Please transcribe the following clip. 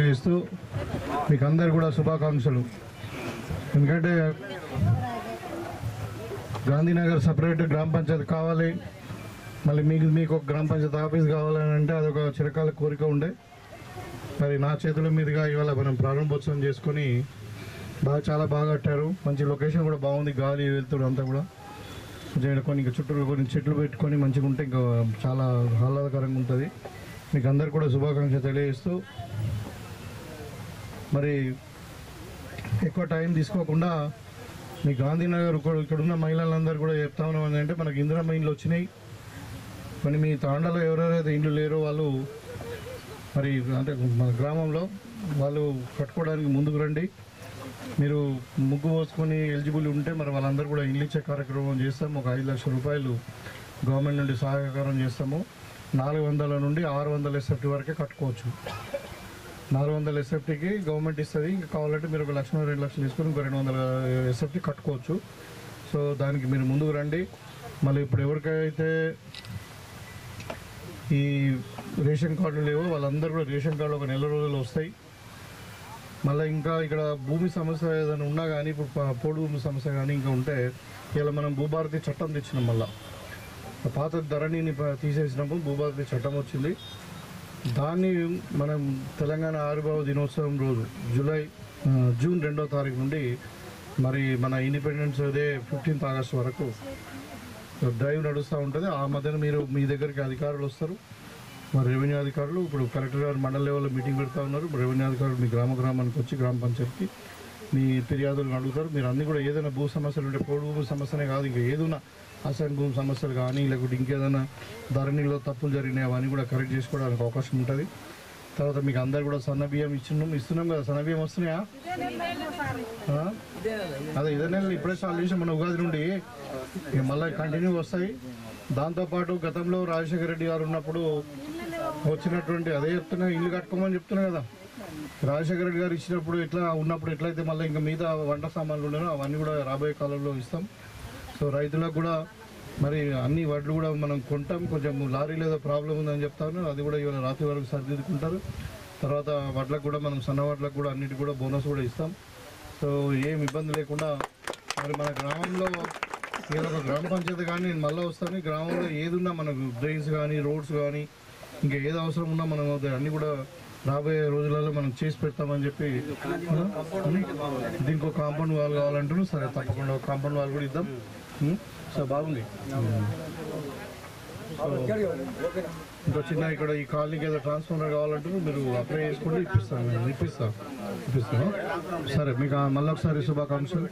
తెలియజేస్తూ మీకు అందరు కూడా శుభాకాంక్షలు. ఎందుకంటే గాంధీనగర్ సపరేట్ గ్రామ పంచాయతీ కావాలి, మళ్ళీ మీకు ఒక గ్రామ పంచాయతీ ఆఫీస్ కావాలని అంటే అదొక చిరకాల కోరిక ఉండే. మరి నా చేతుల మీదుగా ఇవాళ మనం ప్రారంభోత్సవం చేసుకొని చాలా బాగా కట్టారు. మంచి లొకేషన్ కూడా బాగుంది, గాలి వెళ్తుడు అంతా కూడా కొన్ని ఇంకా చుట్టూ కొన్ని చెట్లు పెట్టుకొని మంచిగా ఉంటే ఇంకా చాలా ఆహ్లాదకరంగా ఉంటుంది. మీకు అందరు కూడా శుభాకాంక్షలు తెలియజేస్తూ మరి ఎక్కువ టైం తీసుకోకుండా మీ గాంధీనగర్ ఇక్కడున్న మహిళలందరూ కూడా చెప్తా ఉన్నాం ఏంటంటే మనకి ఇందిరమ్మ ఇండ్లు వచ్చినాయి. మరి మీ తాండాలో ఎవరెవరైతే ఇండ్లు లేరో వాళ్ళు మరి అంటే మన గ్రామంలో వాళ్ళు కట్టుకోవడానికి ముందుకు రండి. మీరు ముగ్గు పోసుకొని ఎలిజిబుల్ ఉంటే మరి వాళ్ళందరూ కూడా ఇల్లు ఇచ్చే కార్యక్రమం చేస్తాము. ఒక 5 లక్షల రూపాయలు గవర్నమెంట్ నుండి సహాయకారం చేస్తాము. 400 నుండి 600 SFT వరకే కట్టుకోవచ్చు. 400 SFTకి గవర్నమెంట్ ఇస్తుంది. ఇంకా కావాలంటే మీరు 1 లక్ష 2 లక్షలు తీసుకొని ఇంకో 200 SFT కట్టుకోవచ్చు. సో దానికి మీరు ముందుకు రండి. మళ్ళీ ఇప్పుడు ఎవరికైతే ఈ రేషన్ కార్డులు లేవో వాళ్ళందరూ కూడా రేషన్ కార్డులు ఒక నెల రోజులు వస్తాయి. మళ్ళీ ఇంకా ఇక్కడ భూమి సమస్య ఏదైనా ఉన్నా కానీ ఇప్పుడు పోడు భూమి సమస్య కానీ ఇంకా ఉంటే ఇలా మనం భూభారతి చట్టం తెచ్చినాం. మళ్ళీ పాత ధరణిని తీసేసినప్పుడు భూభారతి చట్టం వచ్చింది. దాన్ని మనం తెలంగాణ ఆవిర్భావ దినోత్సవం రోజు జూన్ 2వ తారీఖు నుండి మరి మన ఇండిపెండెన్స్ డే 15th ఆగస్టు వరకు డ్రైవ్ నడుస్తూ ఉంటుంది. ఆ మధ్యన మీరు మీ దగ్గరికి అధికారులు వస్తారు, మరి రెవెన్యూ అధికారులు ఇప్పుడు కలెక్టర్ గారు మండల లెవెల్లో మీటింగ్ పెడతా ఉన్నారు. రెవెన్యూ అధికారులు మీ గ్రామానికి వచ్చి గ్రామ పంచాయతీకి మీ ఫిర్యాదులను అడుగుతారు. మీరు అన్నీ కూడా ఏదైనా భూ సమస్యలు ఉంటే పోడు భూమి సమస్యనే కాదు, ఇంకా ఏదైనా అసైన్ భూమి సమస్యలు కానీ లేకపోతే ఇంకేదైనా ధరణిలో తప్పులు జరిగినాయి అవన్నీ కూడా కరెక్ట్ చేసుకోవడానికి అవకాశం ఉంటుంది. తర్వాత మీకు అందరు కూడా సన్న బియ్యం ఇస్తున్నాం కదా. సన్న బియ్యం వస్తున్నాయా? అదే ఇదే నెల ఇప్పుడే స్టార్ట్ చేసాం మన ఉగాది నుండి, మళ్ళీ కంటిన్యూ వస్తాయి. దాంతోపాటు గతంలో రాజశేఖర రెడ్డి గారు ఉన్నప్పుడు వచ్చినటువంటి అదే చెప్తున్నా, ఇల్లు కట్టుకోమని చెప్తున్నా కదా. రాజశేఖర రెడ్డి గారు ఇచ్చినప్పుడు ఉన్నప్పుడు ఎట్లయితే మళ్ళీ ఇంకా మిగతా వంట సామాన్లు ఉన్నాయో అవన్నీ కూడా రాబోయే కాలంలో ఇస్తాం. సో రైతులకు కూడా మరి అన్ని వడ్లు కూడా మనం కొంటాం. కొంచెం లారీలో ఏదో ప్రాబ్లం ఉందని చెప్తా ఉన్నారు, అది కూడా ఇవాళ రాత్రి వరకు సరిదిద్దుకుంటారు. తర్వాత వడ్లకు కూడా మనం సన్న వడ్లకు కూడా అన్నిటి కూడా బోనస్ కూడా ఇస్తాం. సో ఏం ఇబ్బంది లేకుండా మరి మన గ్రామంలో ఏదో ఒక గ్రామ పంచాయతీ కానీ నేను మళ్ళీ వస్తాను. గ్రామంలో ఏదున్నా మనకు డ్రైన్స్ కానీ రోడ్స్ కానీ ఇంకా ఏది అవసరం ఉన్నా మనం అన్నీ కూడా రాబోయే రోజులలో మనం చేసి పెడతామని చెప్పి దీనికి ఒక కాంపౌండ్ వాల్ కావాలంటున్నాం. సరే తప్పకుండా ఒక కాంపౌండ్ వాల్ కూడా ఇద్దాం. సో బాగుంది. ఇంకో చిన్న ఇక్కడ ఈ కాలనీకి ఏదో ట్రాన్స్ఫార్మర్ కావాలంటున్నారు, మీరు అప్లై చేసుకోండి, ఇప్పిస్తాను. సరే మీకు మళ్ళీ ఒకసారి శుభాకాంక్షలు.